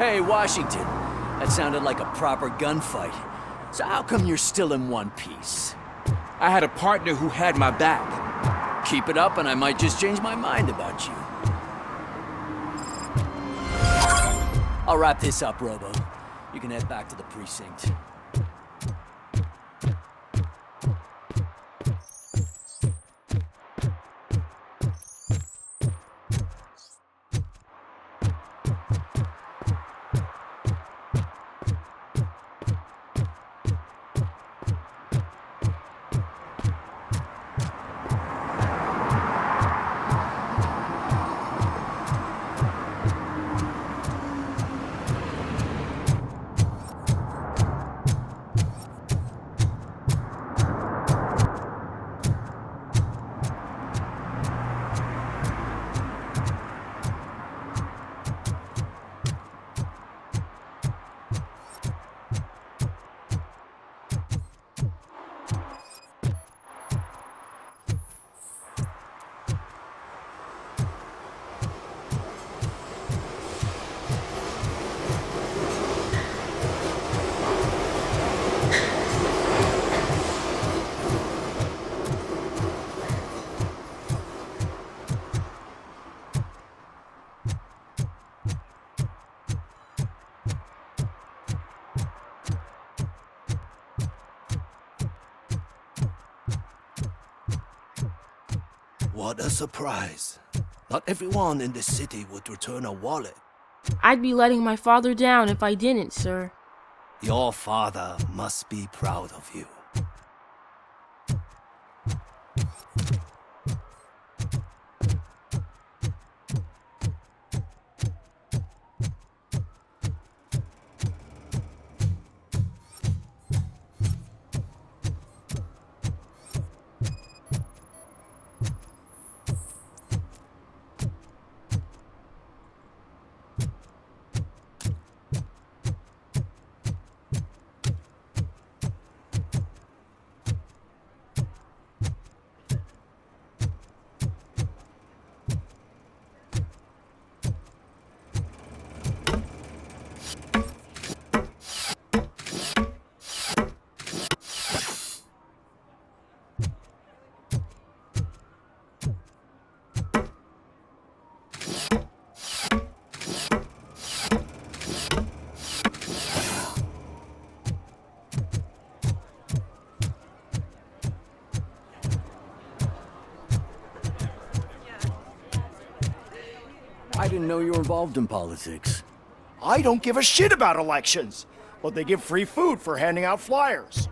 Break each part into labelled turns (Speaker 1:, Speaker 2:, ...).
Speaker 1: Hey, Washington. That sounded like a proper gunfight. So how come you're still in one piece?
Speaker 2: I had a partner who had my back.
Speaker 1: Keep it up and I might just change my mind about you. I'll wrap this up, Robo. You can head back to the precinct.
Speaker 3: What a surprise. Not everyone in the city would return a wallet.
Speaker 4: I'd be letting my father down if I didn't, sir.
Speaker 3: Your father must be proud of you.
Speaker 1: I didn't know you were involved in politics.
Speaker 5: I don't give a shit about elections, but they give free food for handing out flyers.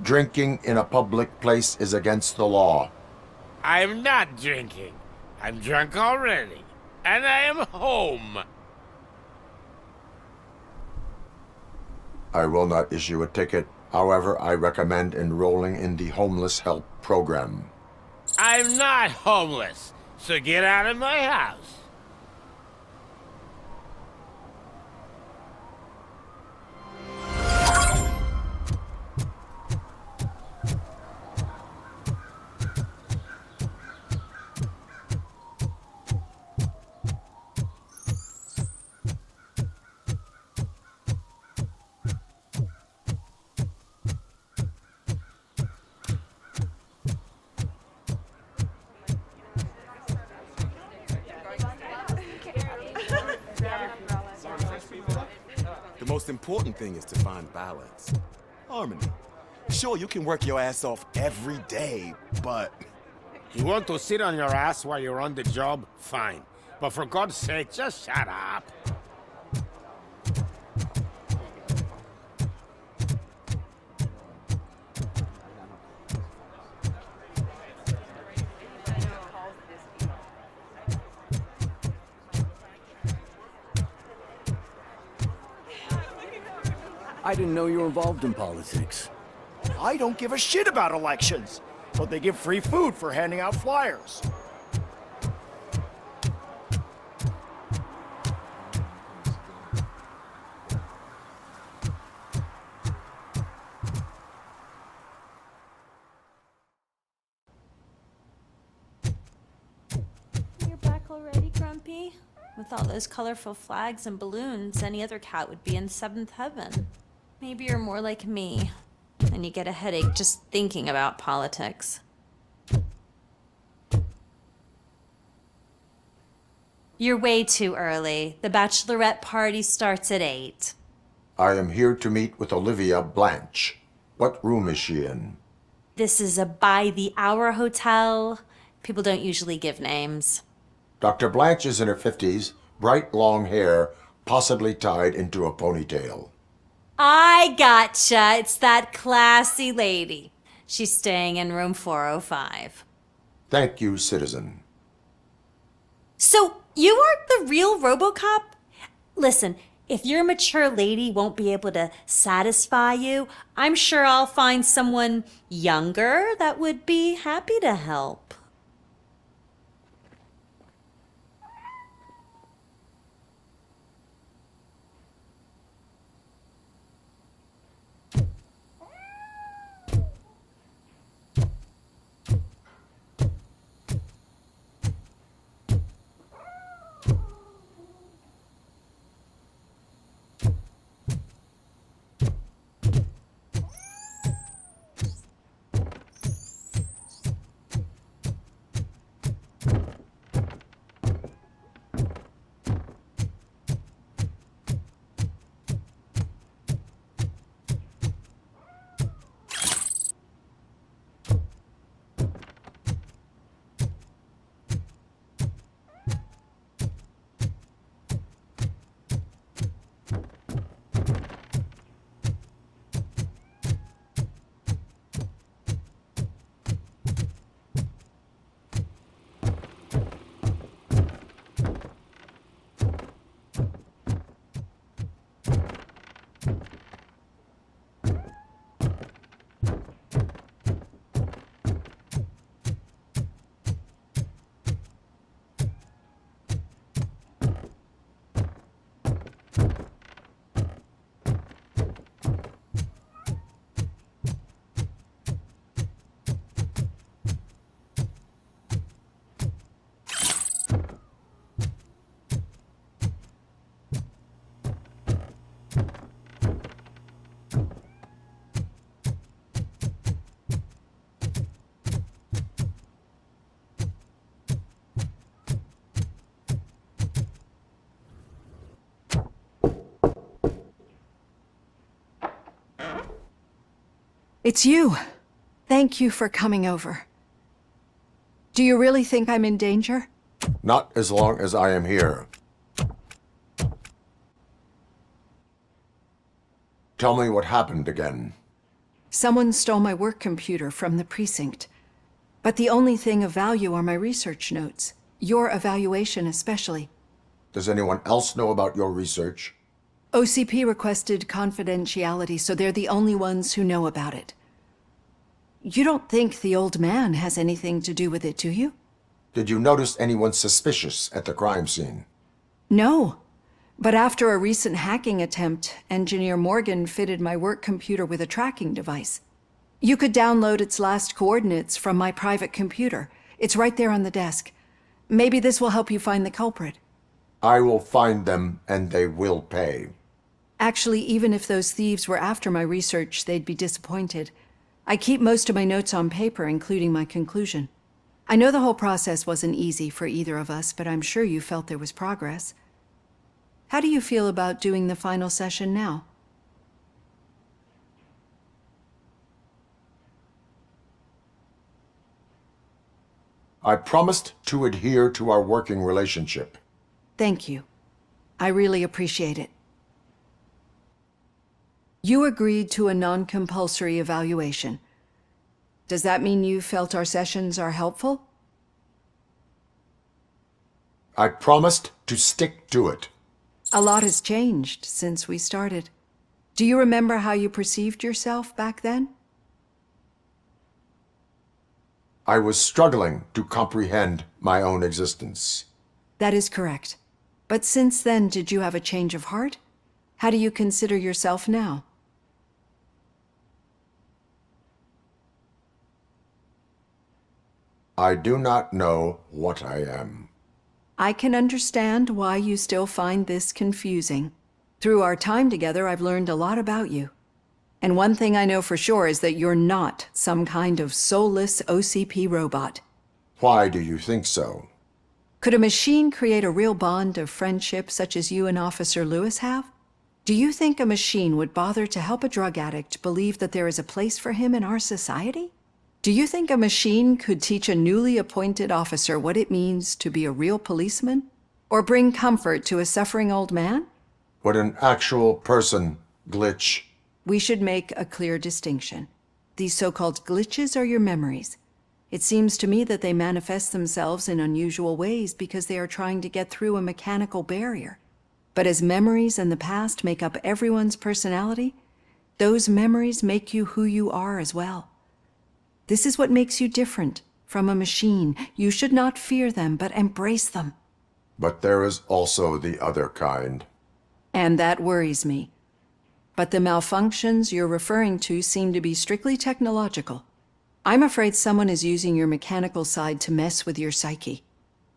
Speaker 6: Drinking in a public place is against the law.
Speaker 7: I'm not drinking. I'm drunk already. And I am home.
Speaker 6: I will not issue a ticket. However, I recommend enrolling in the homeless help program.
Speaker 7: I'm not homeless, so get out of my house.
Speaker 8: The most important thing is to find balance. Harmony. Sure, you can work your ass off every day, but...
Speaker 7: You want to sit on your ass while you're on the job? Fine. but for God's sake, just shut up.
Speaker 1: I didn't know you were involved in politics.
Speaker 5: I don't give a shit about elections, but they give free food for handing out flyers.
Speaker 9: You're back already, Grumpy? With all those colorful flags and balloons, any other cat would be in seventh heaven. Maybe you're more like me, and you get a headache just thinking about politics. You're way too early. The bachelorette party starts at 8.
Speaker 6: I am here to meet with Olivia Blanche. What room is she in?
Speaker 9: This is a by-the-hour hotel. People don't usually give names.
Speaker 6: Dr. Blanche is in her 50s, bright long hair, possibly tied into a ponytail.
Speaker 9: I gotcha. It's that classy lady. She's staying in room 405.
Speaker 6: Thank you, citizen.
Speaker 9: So, you aren't the real Robocop? Listen, if your mature lady won't be able to satisfy you, I'm sure I'll find someone younger that would be happy to help.
Speaker 10: It's you. Thank you for coming over. Do you really think I'm in danger?
Speaker 6: Not as long as I am here. Tell me what happened again.
Speaker 10: Someone stole my work computer from the precinct. But the only thing of value are my research notes. Your evaluation especially.
Speaker 6: Does anyone else know about your research?
Speaker 10: OCP requested confidentiality, so they're the only ones who know about it. You don't think the old man has anything to do with it, do you?
Speaker 6: Did you notice anyone suspicious at the crime scene?
Speaker 10: No. But after a recent hacking attempt, Engineer Morgan fitted my work computer with a tracking device. You could download its last coordinates from my private computer. It's right there on the desk. Maybe this will help you find the culprit.
Speaker 6: I will find them, and they will pay.
Speaker 10: Actually, even if those thieves were after my research, they'd be disappointed. I keep most of my notes on paper, including my conclusion. I know the whole process wasn't easy for either of us, but I'm sure you felt there was progress. How do you feel about doing the final session now?
Speaker 6: I promised to adhere to our working relationship.
Speaker 10: Thank you. I really appreciate it. You agreed to a non-compulsory evaluation. Does that mean you felt our sessions are helpful?
Speaker 6: I promised to stick to it.
Speaker 10: A lot has changed since we started. Do you remember how you perceived yourself back then?
Speaker 6: I was struggling to comprehend my own existence.
Speaker 10: That is correct. But since then, did you have a change of heart? How do you consider yourself now?
Speaker 6: I do not know what I am.
Speaker 10: I can understand why you still find this confusing. Through our time together, I've learned a lot about you. And one thing I know for sure is that you're not some kind of soulless OCP robot.
Speaker 6: Why do you think so?
Speaker 10: Could a machine create a real bond of friendship such as you and Officer Lewis have? Do you think a machine would bother to help a drug addict believe that there is a place for him in our society? Do you think a machine could teach a newly appointed officer what it means to be a real policeman? Or bring comfort to a suffering old man?
Speaker 6: Would an actual person glitch?
Speaker 10: We should make a clear distinction. These so-called glitches are your memories. It seems to me that they manifest themselves in unusual ways because they are trying to get through a mechanical barrier. But as memories and the past make up everyone's personality, those memories make you who you are as well. This is what makes you different from a machine. You should not fear them, but embrace them.
Speaker 6: But there is also the other kind.
Speaker 10: And that worries me. But the malfunctions you're referring to seem to be strictly technological. I'm afraid someone is using your mechanical side to mess with your psyche.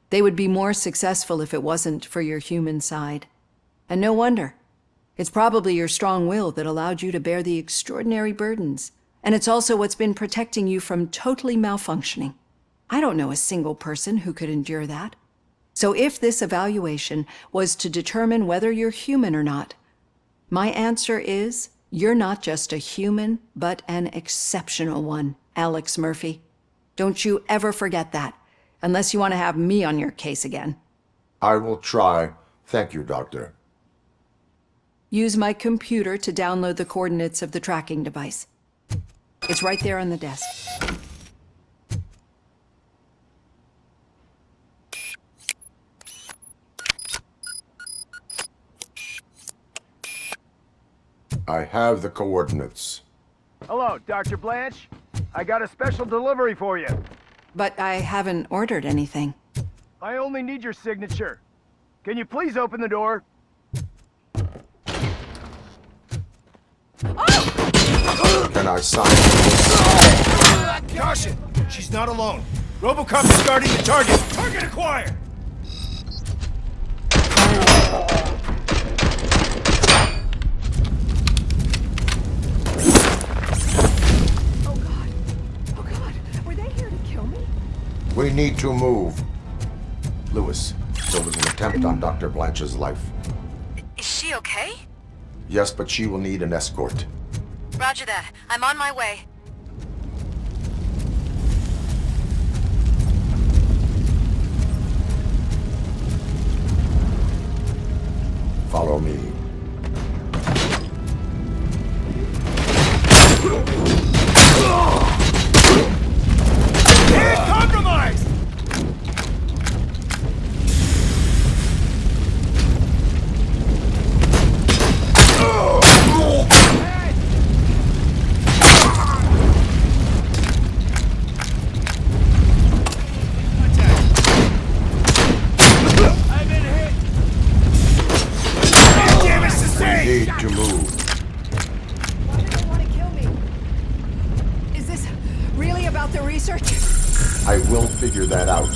Speaker 10: They would be more successful if it wasn't for your human side. And no wonder. It's probably your strong will that allowed you to bear the extraordinary burdens. And it's also what's been protecting you from totally malfunctioning. I don't know a single person who could endure that. So if this evaluation was to determine whether you're human or not, my answer is, you're not just a human, but an exceptional one, Alex Murphy. Don't you ever forget that, unless you want to have me on your case again.
Speaker 6: I will try. Thank you, Doctor.
Speaker 10: Use my computer to download the coordinates of the tracking device. It's right there on the desk.
Speaker 6: I have the coordinates.
Speaker 5: Hello, Dr. Blanche. I got a special delivery for you.
Speaker 10: But I haven't ordered anything.
Speaker 5: I only need your signature. Can you please open the door?
Speaker 6: Can I sign?
Speaker 5: Caution! She's not alone. Robocop is starting the target. Target acquired!
Speaker 10: Oh God, were they here to kill me?
Speaker 6: We need to move. Lewis, there was an attempt on Dr. Blanche's life.
Speaker 11: Is she okay?
Speaker 6: Yes, but she will need an escort.
Speaker 11: Roger that. I'm on my way.
Speaker 6: Follow me.
Speaker 5: Hit compromised! I've been hit! Damage sustained!
Speaker 6: Need to move.
Speaker 10: Why do they want to kill me? Is this really about the research?
Speaker 6: I will figure that out.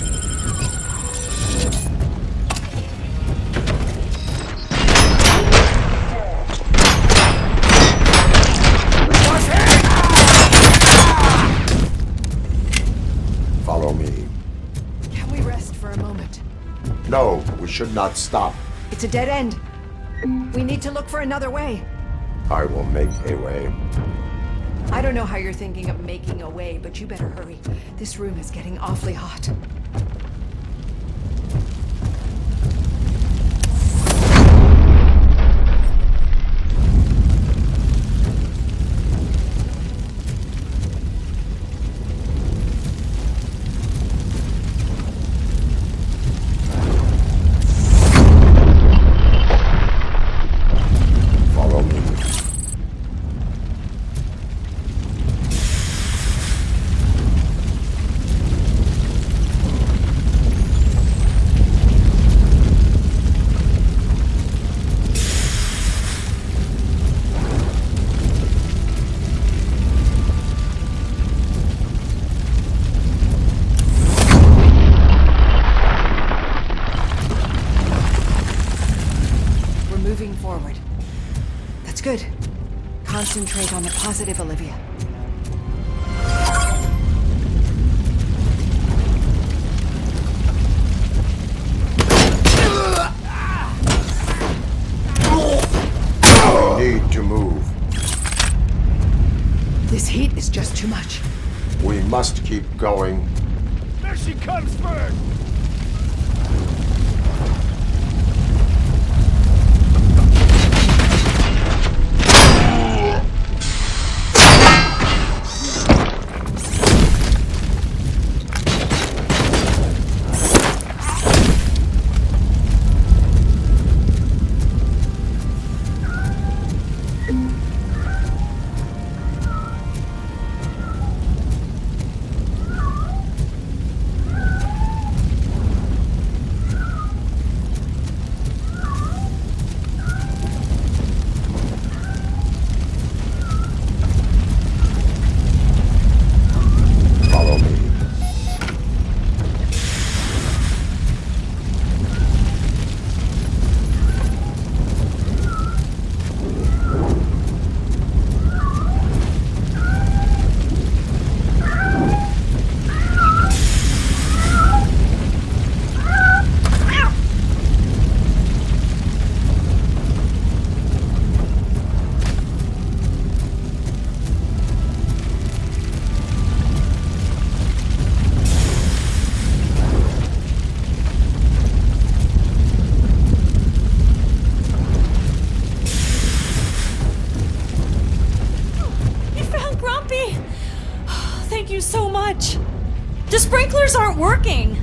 Speaker 6: Follow me.
Speaker 10: Can we rest for a moment?
Speaker 6: No, we should not stop.
Speaker 10: It's a dead end. We need to look for another way.
Speaker 6: I will make a way.
Speaker 10: I don't know how you're thinking of making a way, but you better hurry. This room is getting awfully hot. moving forward. That's good. Concentrate on the positive, Olivia.
Speaker 6: We need to move.
Speaker 10: This heat is just too much.
Speaker 6: We must keep going.
Speaker 5: There she comes first!
Speaker 6: Follow me.
Speaker 9: You found Grumpy! Thank you so much. The sprinklers aren't working.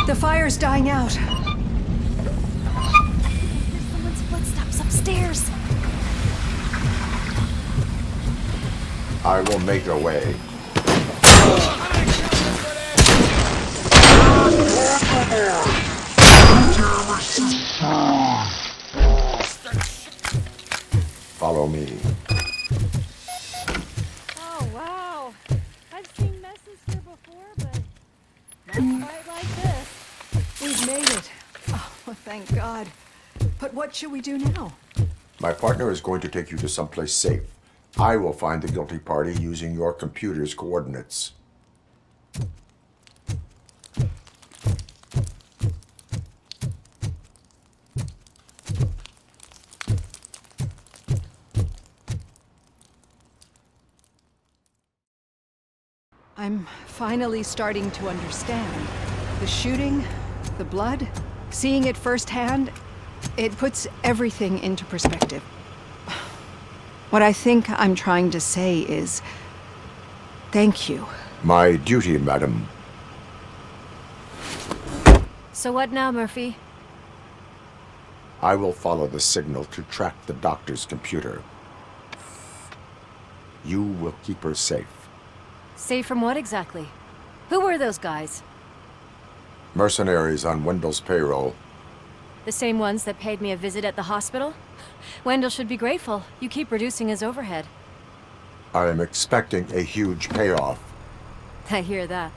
Speaker 10: The fire's dying out.
Speaker 9: There's someone's footsteps upstairs.
Speaker 6: I will make a way. Follow me.
Speaker 4: Oh, wow. I've seen messes here before, but not quite like this.
Speaker 10: We've made it. Oh, thank God. But what should we do now?
Speaker 6: My partner is going to take you to someplace safe. I will find the guilty party using your computer's coordinates.
Speaker 10: I'm finally starting to understand. The shooting, the blood, seeing it firsthand, it puts everything into perspective. What I think I'm trying to say is, thank you.
Speaker 6: My duty, madam.
Speaker 11: So what now, Murphy?
Speaker 6: I will follow the signal to track the doctor's computer. You will keep her safe.
Speaker 11: Safe from what exactly? Who were those guys?
Speaker 6: Mercenaries on Wendell's payroll.
Speaker 11: The same ones that paid me a visit at the hospital? Wendell should be grateful. You keep reducing his overhead.
Speaker 6: I am expecting a huge payoff.
Speaker 11: I hear that.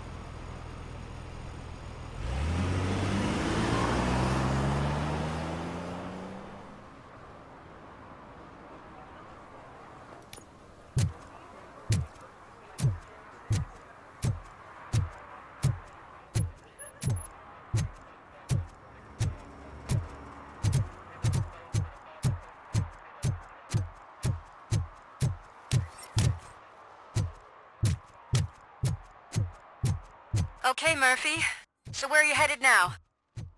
Speaker 11: Okay, Murphy. So where are you headed now?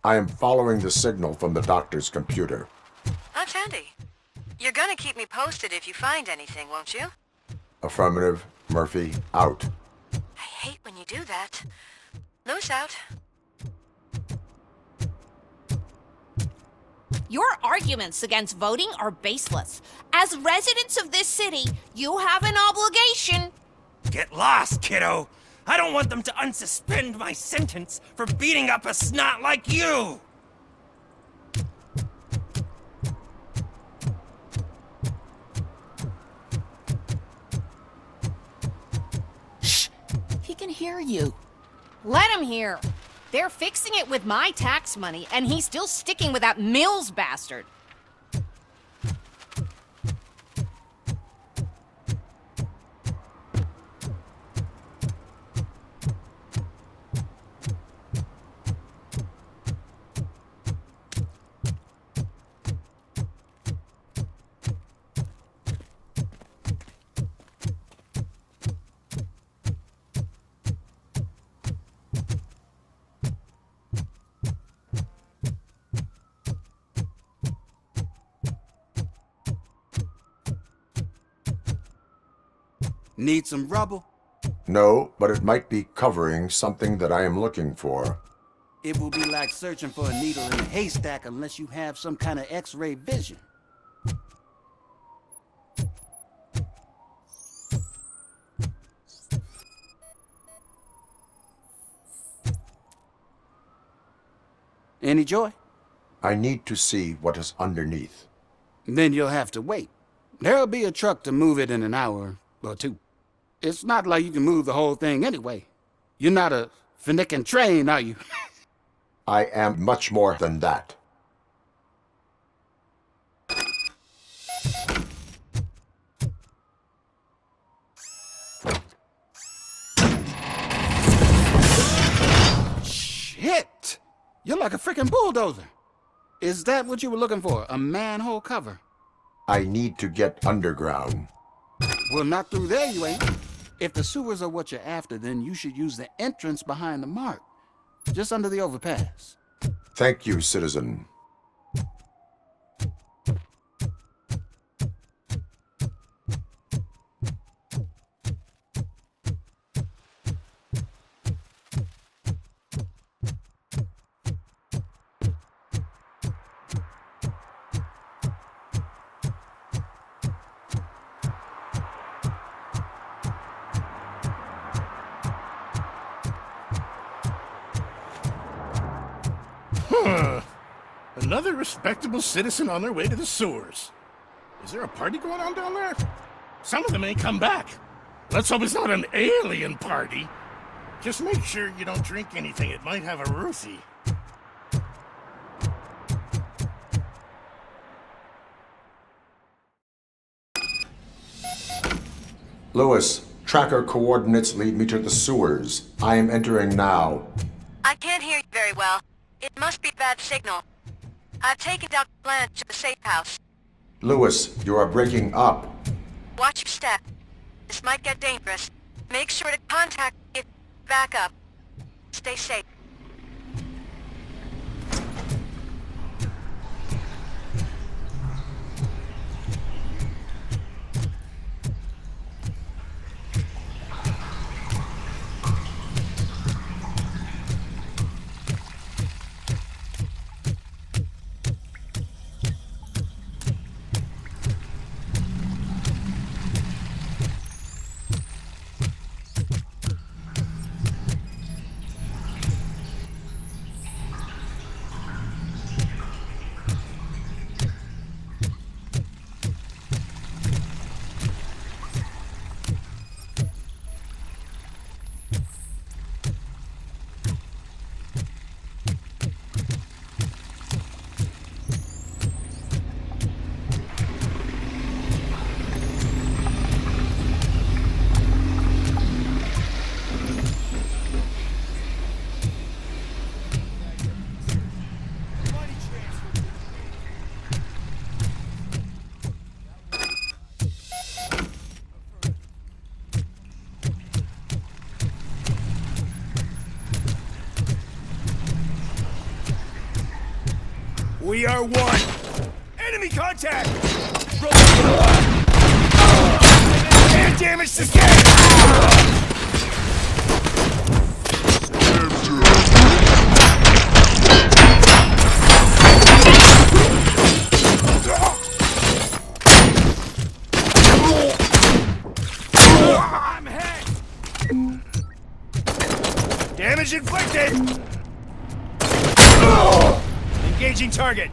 Speaker 6: I am following the signal from the doctor's computer.
Speaker 11: That's handy. You're gonna keep me posted if you find anything, won't you?
Speaker 6: Affirmative. Murphy, out.
Speaker 11: I hate when you do that. Loose out.
Speaker 12: Your arguments against voting are baseless. As residents of this city, you have an obligation.
Speaker 2: Get lost, kiddo. I don't want them to unsuspend my sentence for beating up a snot like you.
Speaker 12: Shh! He can hear you. Let him hear. They're fixing it with my tax money, and he's still sticking with that Mills bastard.
Speaker 2: Need some rubble?
Speaker 6: No, but it might be covering something that I am looking for.
Speaker 2: It will be like searching for a needle in a haystack unless you have some kind of X-ray vision. Any joy?
Speaker 6: I need to see what is underneath.
Speaker 2: Then you'll have to wait. There'll be a truck to move it in an hour or two. It's not like you can move the whole thing anyway. You're not a finicking train, are you?
Speaker 6: I am much more than that.
Speaker 2: Shit! You're like a freaking bulldozer. Is that what you were looking for? A manhole cover?
Speaker 6: I need to get underground.
Speaker 2: Well, not through there, you ain't. If the sewers are what you're after, then you should use the entrance behind the mark. Just under the overpass.
Speaker 6: Thank you, citizen.
Speaker 7: Another respectable citizen on their way to the sewers. Is there a party going on down there? Some of them ain't come back. Let's hope it's not an alien party. Just make sure you don't drink anything. It might have a roofie.
Speaker 6: Lewis, tracker coordinates lead me to the sewers. I am entering now.
Speaker 11: I can't hear you very well. It must be a bad signal. I've taken Dr. Blanche to the safe house.
Speaker 6: Lewis, you are breaking up.
Speaker 11: Watch your step. This might get dangerous. Make sure to contact me if back up. Stay safe.
Speaker 5: We are one. Enemy contact! And damage to scan! I'm hit! Damage inflicted! Engaging target!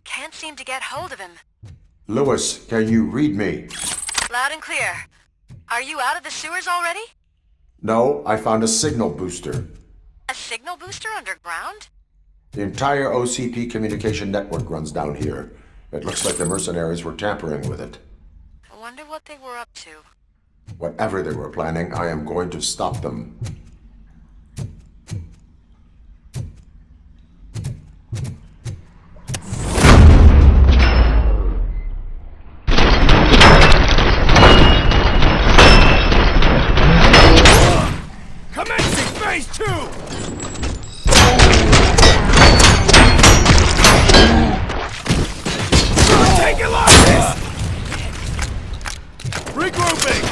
Speaker 13: Can't seem to get hold of him.
Speaker 6: Lewis, can you read me?
Speaker 13: Loud and clear. Are you out of the sewers already?
Speaker 6: No, I found a signal booster.
Speaker 13: A signal booster underground?
Speaker 6: The entire OCP communication network runs down here. It looks like the mercenaries were tampering with it.
Speaker 13: I wonder what they were up to.
Speaker 6: Whatever they were planning, I am going to stop them.
Speaker 5: Commencing phase 2! Taking losses! Regrouping!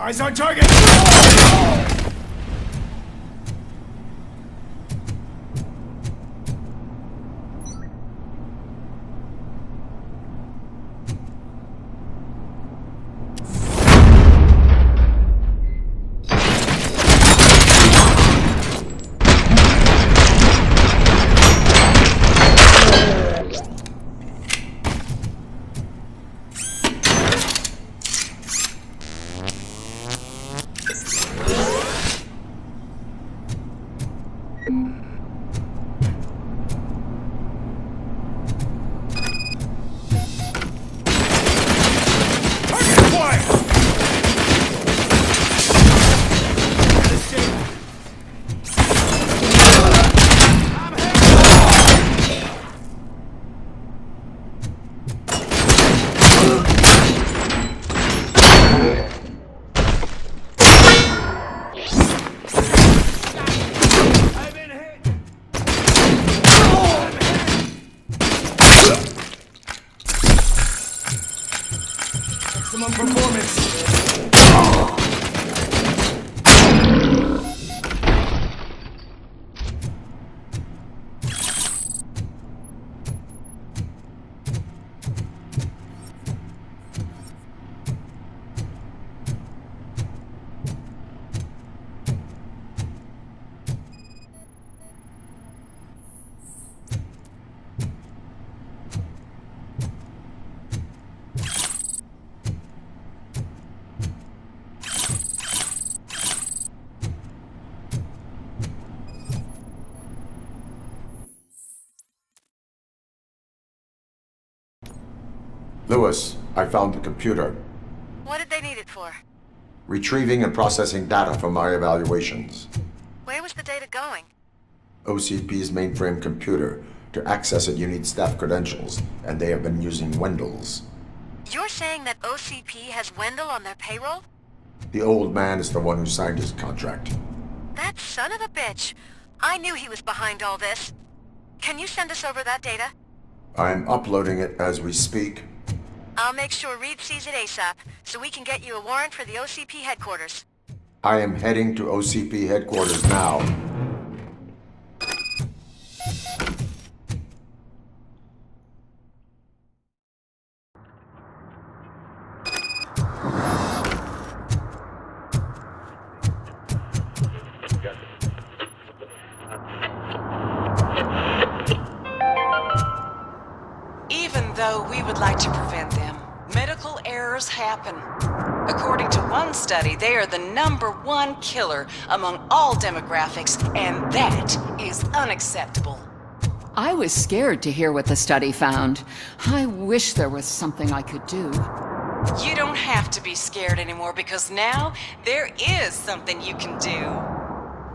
Speaker 5: Eyes on target! Maximum performance!
Speaker 6: Lewis, I found the computer.
Speaker 13: What did they need it for?
Speaker 6: Retrieving and processing data from our evaluations.
Speaker 13: Where was the data going?
Speaker 6: OCP's mainframe computer. To access it, you need staff credentials, and they have been using Wendell's.
Speaker 13: You're saying that OCP has Wendell on their payroll?
Speaker 6: The old man is the one who signed his contract.
Speaker 13: That son of a bitch! I knew he was behind all this. Can you send us over that data?
Speaker 6: I'm uploading it as we speak.
Speaker 13: I'll make sure Reed sees it ASAP, so we can get you a warrant for the OCP headquarters.
Speaker 6: I am heading to OCP headquarters now.
Speaker 14: Even though we would like to prevent them, medical errors happen. According to one study, they are the #1 killer among all demographics, and that is unacceptable.
Speaker 15: I was scared to hear what the study found. I wish there was something I could do.
Speaker 14: You don't have to be scared anymore because now there is something you can do.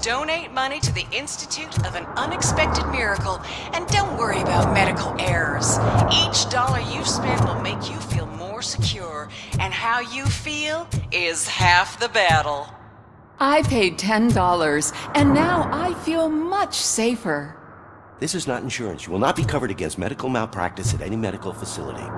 Speaker 14: Donate money to the Institute of an Unexpected Miracle, and don't worry about medical errors. Each dollar you spend will make you feel more secure, and how you feel is half the battle.
Speaker 15: I paid $10, and now I feel much safer.
Speaker 3: This is not insurance. You will not be covered against medical malpractice at any medical facility.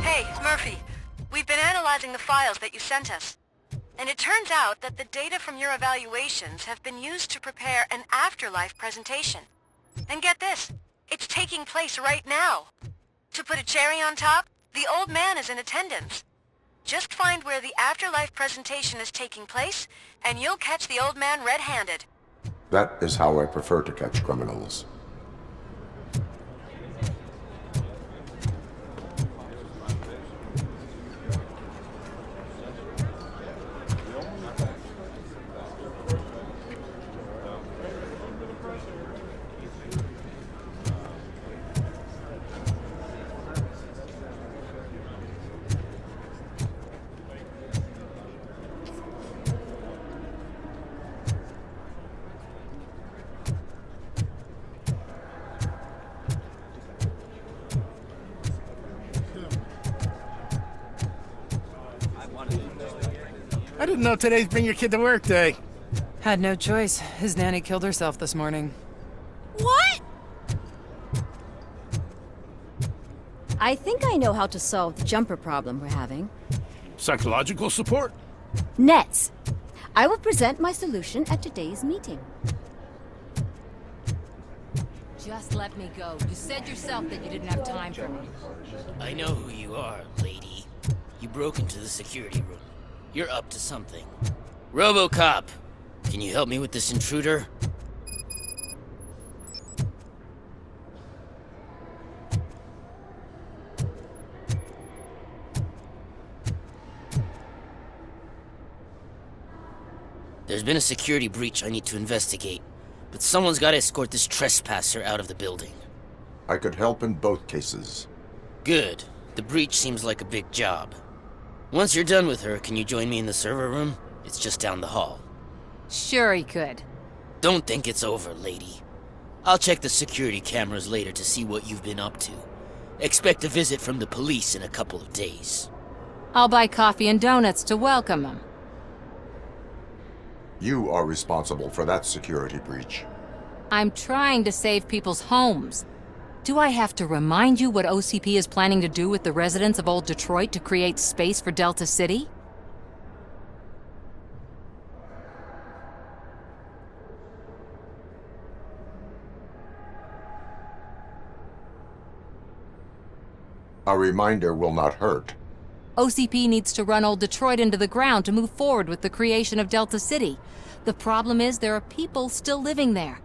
Speaker 13: Hey, Murphy. We've been analyzing the files that you sent us. And it turns out that the data from your evaluations have been used to prepare an afterlife presentation. And get this, it's taking place right now. To put a cherry on top, the old man is in attendance. Just find where the afterlife presentation is taking place, and you'll catch the old man red-handed.
Speaker 6: That is how I prefer to catch criminals.
Speaker 7: I didn't know today's Bring Your Kid to Work Day.
Speaker 16: Had no choice. His nanny killed herself this morning.
Speaker 4: What?
Speaker 17: I think I know how to solve the jumper problem we're having.
Speaker 7: Psychological support?
Speaker 17: Nets. I will present my solution at today's meeting.
Speaker 12: Just let me go. You said yourself that you didn't have time for me.
Speaker 18: I know who you are, lady. You broke into the security room. You're up to something. Robocop! Can you help me with this intruder? There's been a security breach I need to investigate, but someone's got to escort this trespasser out of the building.
Speaker 6: I could help in both cases.
Speaker 18: Good. The breach seems like a big job. Once you're done with her, can you join me in the server room? It's just down the hall.
Speaker 12: Sure he could.
Speaker 18: Don't think it's over, lady. I'll check the security cameras later to see what you've been up to. Expect a visit from the police in a couple of days.
Speaker 12: I'll buy coffee and donuts to welcome him.
Speaker 6: You are responsible for that security breach.
Speaker 12: I'm trying to save people's homes. Do I have to remind you what OCP is planning to do with the residents of Old Detroit to create space for Delta City?
Speaker 6: A reminder will not hurt.
Speaker 12: OCP needs to run Old Detroit into the ground to move forward with the creation of Delta City. The problem is there are people still living there.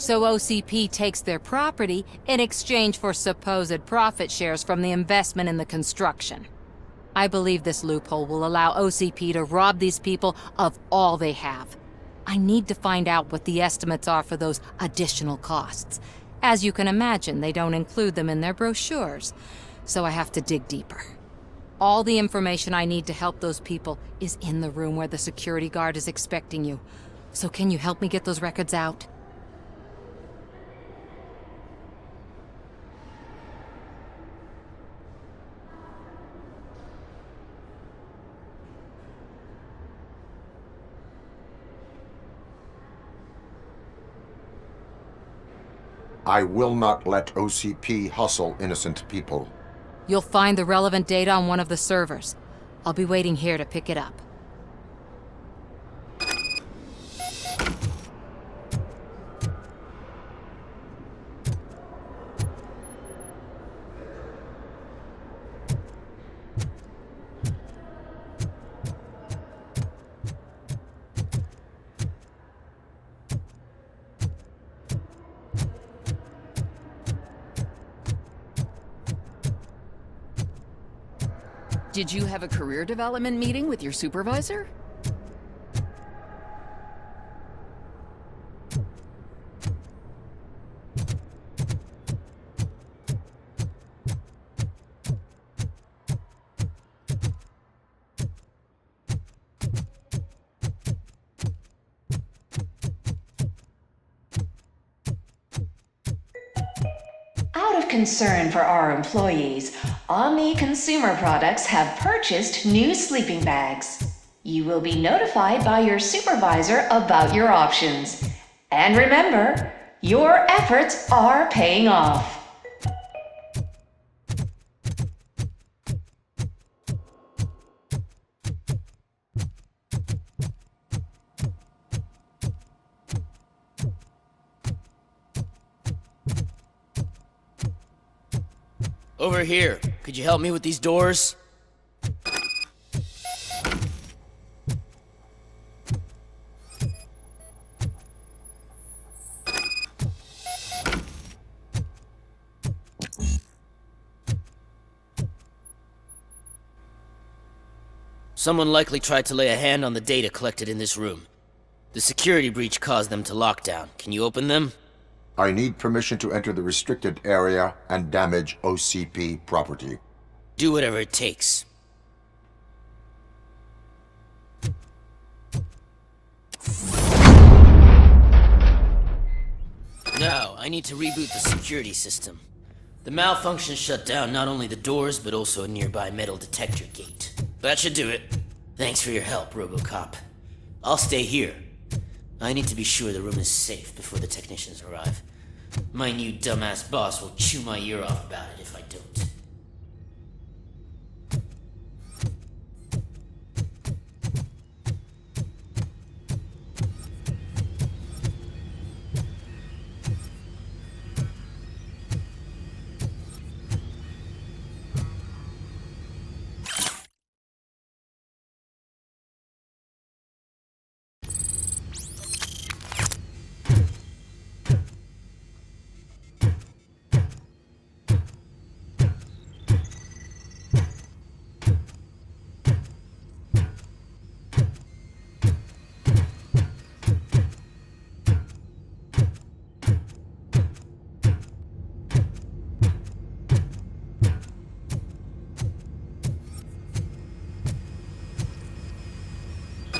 Speaker 12: So OCP takes their property in exchange for supposed profit shares from the investment in the construction. I believe this loophole will allow OCP to rob these people of all they have. I need to find out what the estimates are for those additional costs. As you can imagine, they don't include them in their brochures, so I have to dig deeper. All the information I need to help those people is in the room where the security guard is expecting you. So can you help me get those records out?
Speaker 6: I will not let OCP hustle innocent people.
Speaker 12: You'll find the relevant data on one of the servers. I'll be waiting here to pick it up.
Speaker 15: Did you have a career development meeting with your supervisor?
Speaker 19: Out of concern for our employees, Omni Consumer Products have purchased new sleeping bags. You will be notified by your supervisor about your options. And remember, your efforts are paying off.
Speaker 18: Over here. Could you help me with these doors? Someone likely tried to lay a hand on the data collected in this room. The security breach caused them to lock down. Can you open them?
Speaker 6: I need permission to enter the restricted area and damage OCP property.
Speaker 18: Do whatever it takes. Now, I need to reboot the security system. The malfunction shut down not only the doors, but also a nearby metal detector gate. That should do it. Thanks for your help, Robocop. I'll stay here. I need to be sure the room is safe before the technicians arrive. My new dumbass boss will chew my ear off about it if I don't.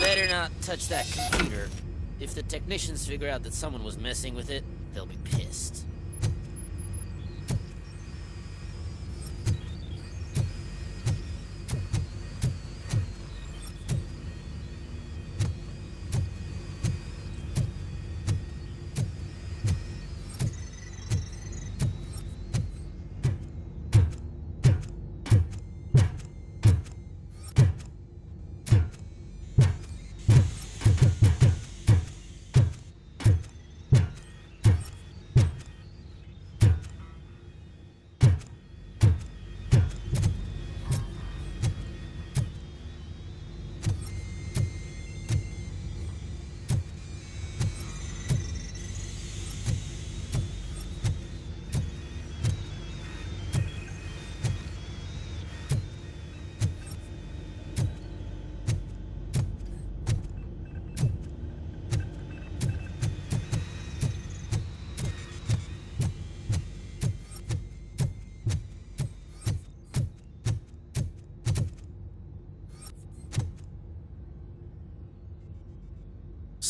Speaker 18: Better not touch that computer. If the technicians figure out that someone was messing with it, they'll be pissed.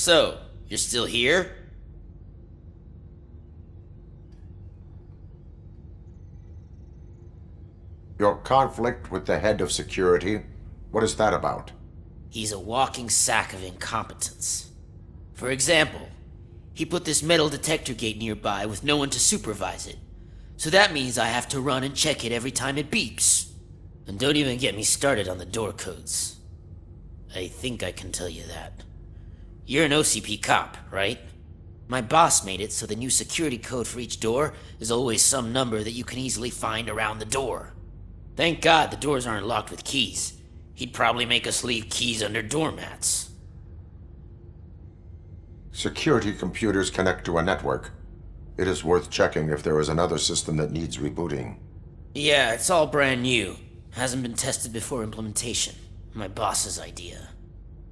Speaker 18: So, you're still here?
Speaker 6: Your conflict with the head of security, what is that about?
Speaker 18: He's a walking sack of incompetence. For example, he put this metal detector gate nearby with no one to supervise it. So that means I have to run and check it every time it beeps. And don't even get me started on the door codes. I think I can tell you that. You're an OCP cop, right? My boss made it so the new security code for each door is always some number that you can easily find around the door. Thank God the doors aren't locked with keys. He'd probably make us leave keys under doormats.
Speaker 6: Security computers connect to a network. It is worth checking if there is another system that needs rebooting.
Speaker 18: Yeah, it's all brand new. Hasn't been tested before implementation. My boss's idea.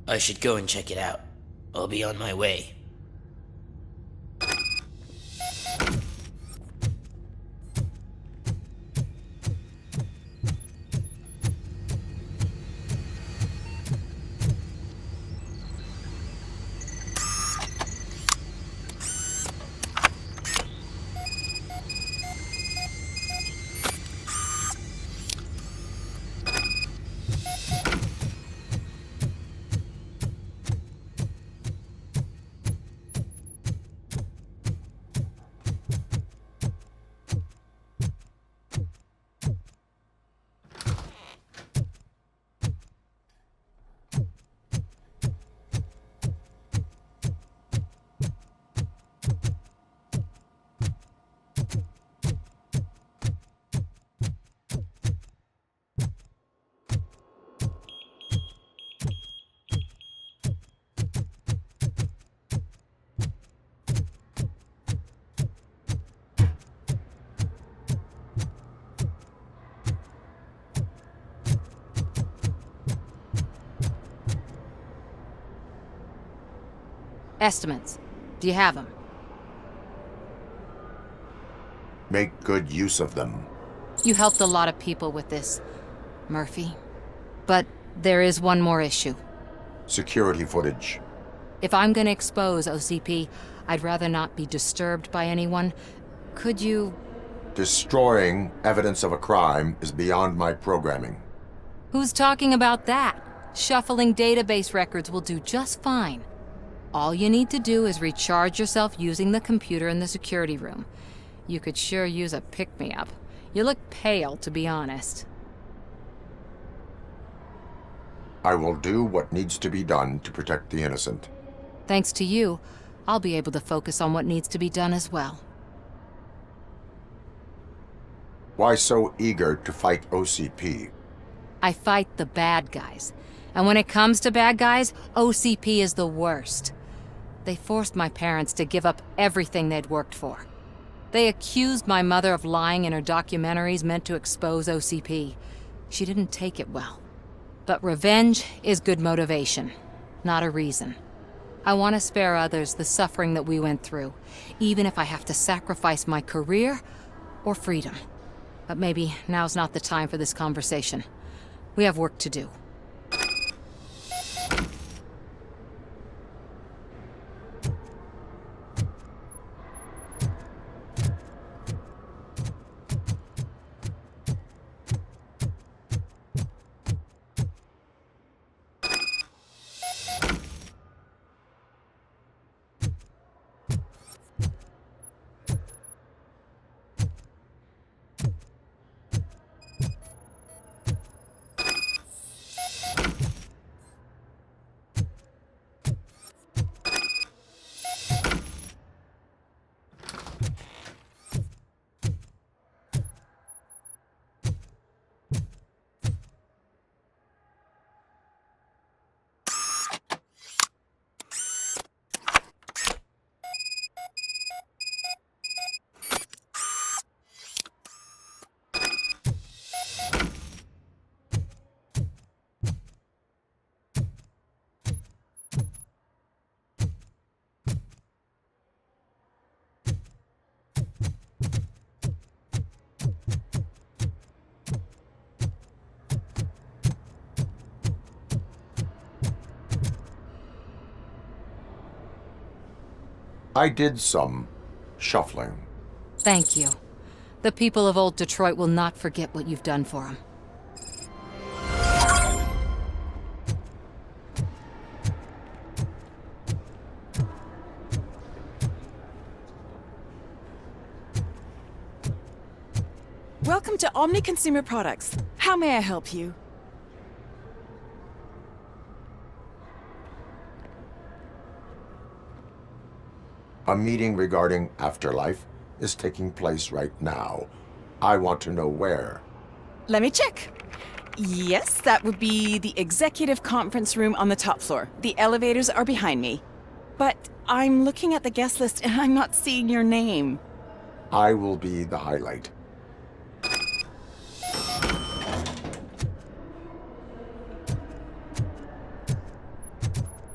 Speaker 18: I should go and check it out. I'll be on my way.
Speaker 12: Estimates. Do you have them?
Speaker 6: Make good use of them.
Speaker 12: You helped a lot of people with this, Murphy. But there is one more issue.
Speaker 6: Security footage.
Speaker 12: If I'm gonna expose OCP, I'd rather not be disturbed by anyone. Could you...
Speaker 6: Destroying evidence of a crime is beyond my programming.
Speaker 12: Who's talking about that? Shuffling database records will do just fine. All you need to do is recharge yourself using the computer in the security room. You could sure use a pick-me-up. You look pale, to be honest.
Speaker 6: I will do what needs to be done to protect the innocent.
Speaker 12: Thanks to you, I'll be able to focus on what needs to be done as well.
Speaker 6: Why so eager to fight OCP?
Speaker 12: I fight the bad guys. And when it comes to bad guys, OCP is the worst. They forced my parents to give up everything they'd worked for. They accused my mother of lying in her documentaries meant to expose OCP. She didn't take it well. But revenge is good motivation, not a reason. I want to spare others the suffering that we went through, even if I have to sacrifice my career or freedom. But maybe now's not the time for this conversation. We have work to do.
Speaker 6: I did some shuffling.
Speaker 12: Thank you. The people of Old Detroit will not forget what you've done for them.
Speaker 20: Welcome to Omni Consumer Products. How may I help you?
Speaker 6: A meeting regarding afterlife is taking place right now. I want to know where.
Speaker 20: Let me check. Yes, that would be the executive conference room on the top floor. The elevators are behind me. But I'm looking at the guest list and I'm not seeing your name.
Speaker 6: I will be the highlight.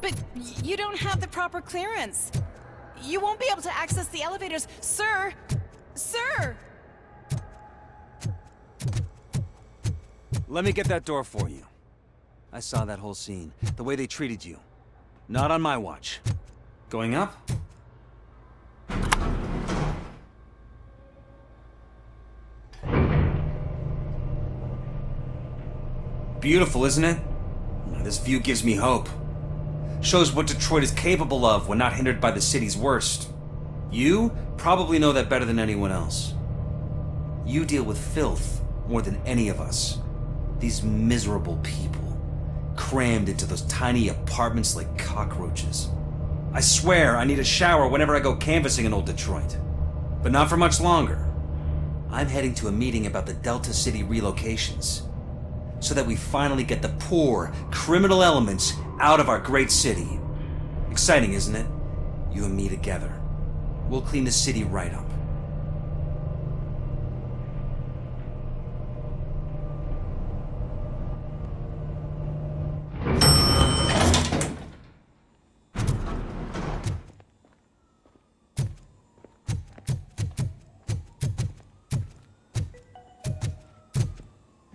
Speaker 20: But you don't have the proper clearance. You won't be able to access the elevators, sir! Sir!
Speaker 21: Let me get that door for you. I saw that whole scene, the way they treated you. Not on my watch. Going up? Beautiful, isn't it? This view gives me hope. Shows what Detroit is capable of when not hindered by the city's worst. You probably know that better than anyone else. You deal with filth more than any of us. These miserable people, crammed into those tiny apartments like cockroaches. I swear I need a shower whenever I go canvassing in Old Detroit. But not for much longer. I'm heading to a meeting about the Delta City relocations, so that we finally get the poor, criminal elements out of our great city. Exciting, isn't it? You and me together. We'll clean the city right up.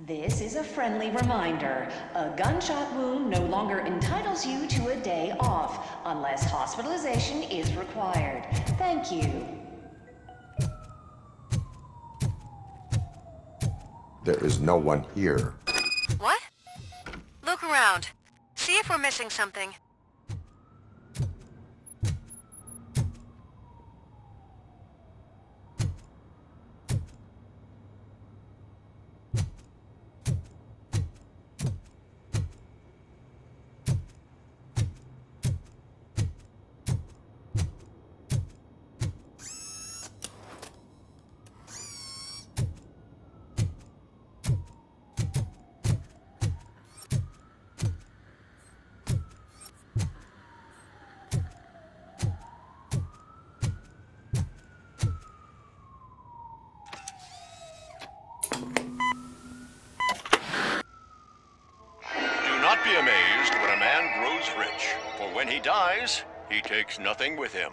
Speaker 19: This is a friendly reminder. A gunshot wound no longer entitles you to a day off, unless hospitalization is required. Thank you.
Speaker 6: There is no one here.
Speaker 13: What? Look around. See if we're missing something.
Speaker 8: Do not be amazed when a man grows rich, for when he dies, he takes nothing with him.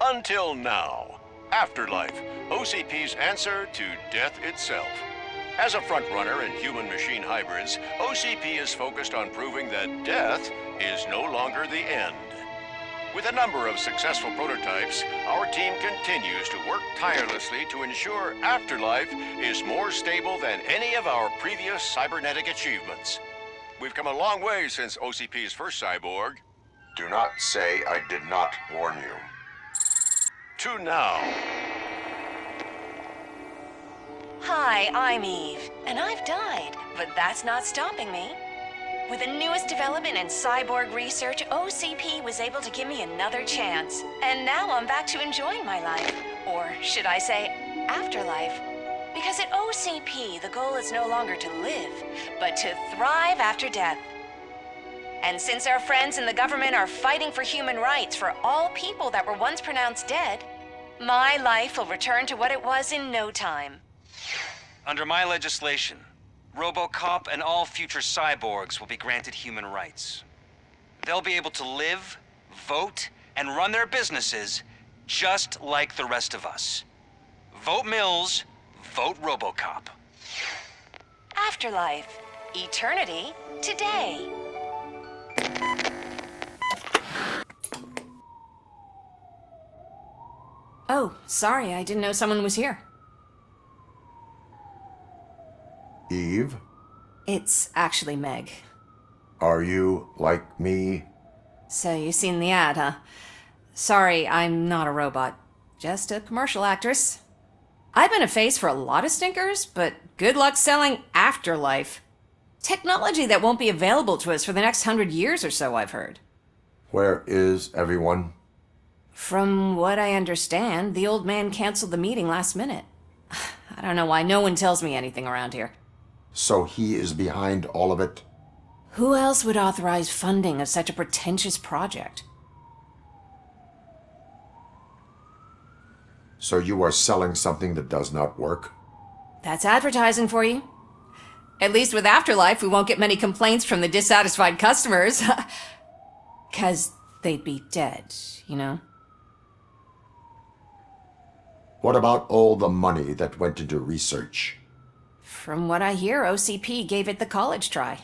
Speaker 8: Until now. Afterlife, OCP's answer to death itself. As a frontrunner in human-machine hybrids, OCP is focused on proving that death is no longer the end. With a number of successful prototypes, our team continues to work tirelessly to ensure Afterlife is more stable than any of our previous cybernetic achievements. We've come a long way since OCP's first cyborg.
Speaker 6: Do not say I did not warn you.
Speaker 8: To now.
Speaker 19: Hi, I'm Eve, and I've died, but that's not stopping me. With the newest development in cyborg research, OCP was able to give me another chance. And now I'm back to enjoying my life. Or should I say, afterlife. Because at OCP, the goal is no longer to live, but to thrive after death. And since our friends in the government are fighting for human rights for all people that were once pronounced dead, my life will return to what it was in no time.
Speaker 21: Under my legislation, Robocop and all future cyborgs will be granted human rights. They'll be able to live, vote, and run their businesses just like the rest of us. Vote Mills, vote Robocop.
Speaker 19: Afterlife. Eternity. Today.
Speaker 11: Oh, sorry, I didn't know someone was here.
Speaker 6: Eve,
Speaker 11: It's actually Meg.
Speaker 6: are you like me?
Speaker 11: So you've seen the ad, huh? Sorry, I'm not a robot. Just a commercial actress. I've been a face for a lot of stinkers, but good luck selling Afterlife. Technology that won't be available to us for the next 100 years or so, I've heard.
Speaker 6: Where is everyone?
Speaker 11: From what I understand, the old man canceled the meeting last minute. I don't know why no one tells me anything around here.
Speaker 6: So he is behind all of it?
Speaker 11: Who else would authorize funding of such a pretentious project?
Speaker 6: So you are selling something that does not work?
Speaker 11: That's advertising for you. At least with Afterlife, we won't get many complaints from the dissatisfied customers. 'Cause they'd be dead, you know?
Speaker 6: What about all the money that went into research?
Speaker 11: From what I hear, OCP gave it the college try.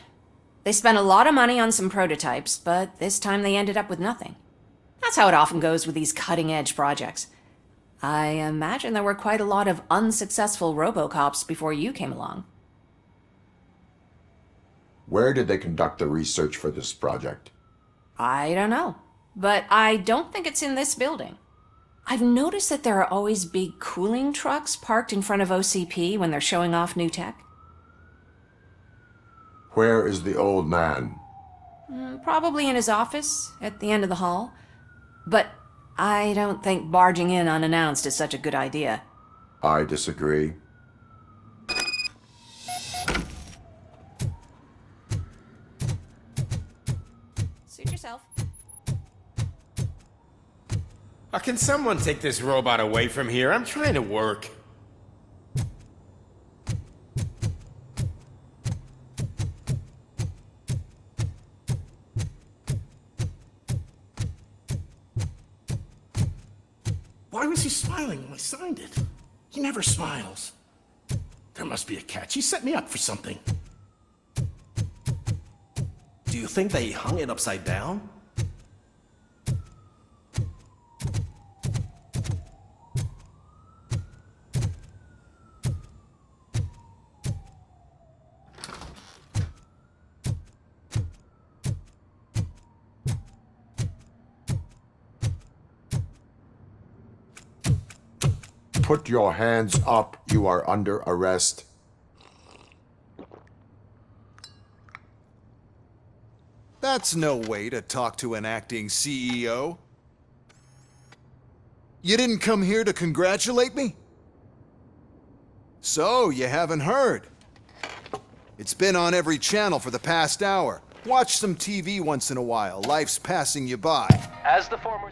Speaker 11: They spent a lot of money on some prototypes, but this time they ended up with nothing. That's how it often goes with these cutting-edge projects. I imagine there were quite a lot of unsuccessful Robocops before you came along.
Speaker 6: Where did they conduct the research for this project?
Speaker 11: I don't know, but I don't think it's in this building. I've noticed that there are always big cooling trucks parked in front of OCP when they're showing off new tech.
Speaker 6: Where is the old man?
Speaker 11: Probably in his office, at the end of the hall. But I don't think barging in unannounced is such a good idea.
Speaker 6: I disagree.
Speaker 11: Suit yourself.
Speaker 22: Can someone take this robot away from here? I'm trying to work.
Speaker 7: Why was he smiling when I signed it? He never smiles. There must be a catch. He set me up for something.
Speaker 3: Do you think they hung it upside down?
Speaker 6: Put your hands up. You are under arrest.
Speaker 1: That's no way to talk to an acting CEO. You didn't come here to congratulate me? So, you haven't heard. It's been on every channel for the past hour. Watch some TV once in a while. Life's passing you by.
Speaker 3: As the former